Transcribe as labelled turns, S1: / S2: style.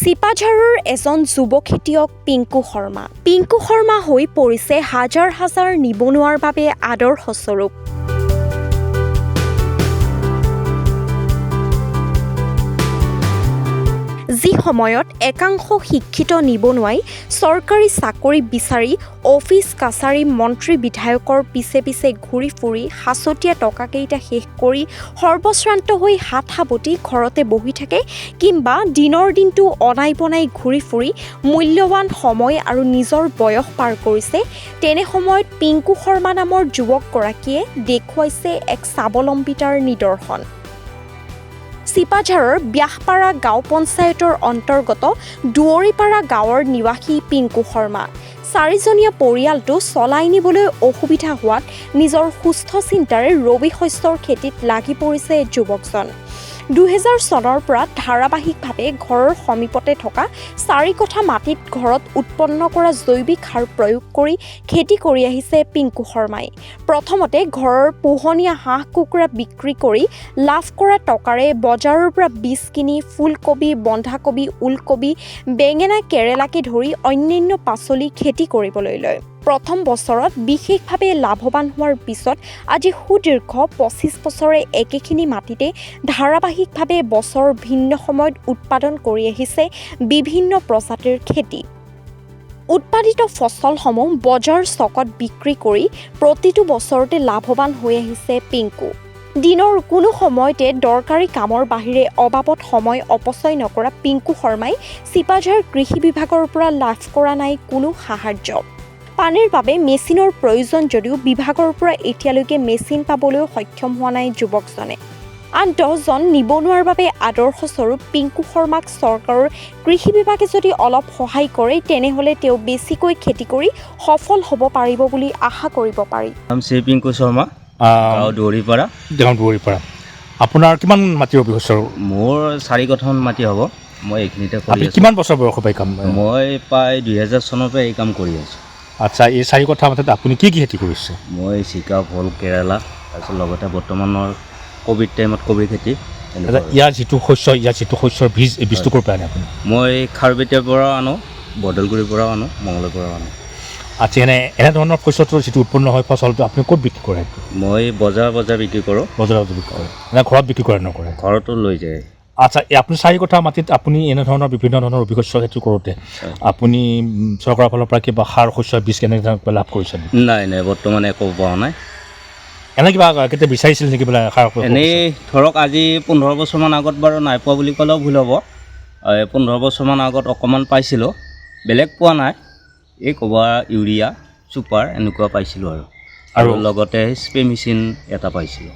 S1: চিপাঝাৰৰ এজন যুৱ খেতিয়ক পিংকু শৰ্মা। পিংকু শৰ্মা হৈ পৰিছে হাজাৰ হাজাৰ নিবনুৱাৰ বাবে আদৰ্শস্বৰূপ। যি সময়ত একাংশ শিক্ষিত নিবনুৱাই চৰকাৰী চাকৰি বিচাৰি অফিচ কাছাৰী মন্ত্ৰী বিধায়কৰ পিছে পিছে ঘূৰি ফুৰি সাঁচতীয়া টকাকেইটা শেষ কৰি সৰ্বশ্ৰান্ত হৈ হাত সাৱটি ঘৰতে বহি থাকে কিংবা দিনৰ দিনটো অনাই বনাই ঘূৰি ফুৰি মূল্যৱান সময় আৰু নিজৰ বয়স পাৰ কৰিছে, তেনে সময়ত পিংকু শৰ্মা নামৰ যুৱকগৰাকীয়ে দেখুৱাইছে এক স্বাৱলম্বিতাৰ নিদৰ্শন। চিপাঝাৰৰ ব্যাসপাৰা গাঁও পঞ্চায়তৰ অন্তৰ্গত দুৱৰীপাৰা গাঁৱৰ নিবাসী পিংকু শৰ্মা। 4জনীয়া পৰিয়ালটো চলাই নিবলৈ অসুবিধা হোৱাত নিজৰ সুস্থ চিন্তাৰে ৰবি শস্যৰ খেতিত লাগি পৰিছে যুৱকজন। 2000 চনৰ পৰা ধাৰাবাহিকভাৱে ঘৰৰ সমীপতে থকা 4 কঠা মাটিত ঘৰত উৎপন্ন কৰা জৈৱিক সাৰ প্ৰয়োগ কৰি খেতি কৰি আহিছে পিংকু শৰ্মাই। প্ৰথমতে ঘৰৰ পোহনীয়া হাঁহ কুকুৰা বিক্ৰী কৰি লাভ কৰা টকাৰে বজাৰৰ পৰা বীজ কিনি ফুলকবি, বন্ধাকবি, ওলকবি, বেঙেনা, কেৰেলাকে ধৰি অন্যান্য পাচলি খেতি কৰিবলৈ লয়। প্ৰথম বছৰত বিশেষভাৱে লাভৱান হোৱাৰ পিছত আজি সুদীৰ্ঘ 25 বছৰে একেখিনি মাটিতে ধাৰাবাহিকভাৱে বছৰ ভিন্ন সময়ত উৎপাদন কৰি আহিছে বিভিন্ন প্ৰজাতিৰ খেতি। উৎপাদিত ফচলসমূহ বজাৰ চকত বিক্ৰী কৰি প্ৰতিটো বছৰতে লাভৱান হৈ আহিছে পিংকু। দিনৰ কোনো সময়তে দৰকাৰী কামৰ বাহিৰে অবাবত সময় অপচয় নকৰা পিংকু শৰ্মাই চিপাঝাৰ কৃষি বিভাগৰ পৰা লাভ কৰা নাই কোনো সাহায্য। পানীৰ বাবে মেচিনৰ প্ৰয়োজন যদিও বিভাগৰ পৰা এতিয়ালৈকে মেচিন পাবলৈও সক্ষম হোৱা নাই যুৱকজনে। আন 10জন নিবনুৱাৰ বাবে আদৰ্শস্বৰূপ পিংকু শৰ্মাক চৰকাৰৰ কৃষি বিভাগে যদি অলপ সহায় কৰে তেনেহ'লে তেওঁ বেছিকৈ খেতি কৰি সফল হ'ব পাৰিব বুলি আশা কৰিব পাৰি।
S2: পিংকু শৰ্মা, দুৱৰীপাৰা।
S3: আপোনাৰ কিমান মাটিৰ অভিজ্ঞতা?
S2: মোৰ 4 কঠামান মাটি হ'ব। মই এইখিনিতে কৰি আছোঁ।
S3: কিমান বছৰ বয়স পাই কাম?
S2: মই প্ৰায় 2000 চনৰ পৰা এই কাম কৰি আছোঁ।
S3: আচ্ছা, এই 4 কঠা মাটিত আপুনি কি কি খেতি কৰিছে?
S2: মই জিকা, ভোল, কেৰেলা, তাৰপিছত লগতে বৰ্তমানৰ ক'ভিড টাইমত কবি খেতি।
S3: ইয়াৰ যিটো শস্যৰ বীজ, এই বীজটো ক'ৰ পৰা আনে আপুনি?
S2: মই খাৰবেটীয়াৰ পৰা আনো, বদলগুৰিৰ পৰাও আনো, মংগলৰ পৰাও আনো।
S3: আচ্ছা, এনেধৰণৰ শস্যটোৰ যিটো উৎপন্ন হয় ফচলটো আপুনি ক'ত বিক্ৰী কৰে?
S2: মই বজাৰ বিক্ৰী কৰোঁ।
S3: বজাৰত বিক্ৰী কৰে, ঘৰত বিক্ৰী কৰে নকৰে?
S2: ঘৰতো লৈ যায়।
S3: আচ্ছা, আপুনি 4 কঠা মাটিত আপুনি এনেধৰণৰ বিভিন্ন ধৰণৰ অভিশস্য খেতি কৰোঁতে আপুনি চৰকাৰৰ ফালৰ পৰা কিবা সাৰ শস্য বীজ কেনেকৈ লাভ কৰিছে?
S2: নাই, বৰ্তমান একো পোৱা নাই।
S3: এনে কিবা কেতিয়া বিচাৰিছিল নেকি বোলে সাৰ?
S2: এনেই ধৰক আজি 15 বছৰমান আগত বাৰু নাই পোৱা বুলি ক'লেও ভুল হ'ব। 15 বছৰমান আগত অকণমান পাইছিলোঁ, বেলেগ পোৱা নাই। এই ক'বা ইউৰিয়া, ছুপাৰ এনেকুৱা পাইছিলোঁ আৰু লগতে স্প্ৰে মেচিন এটা পাইছিলোঁ।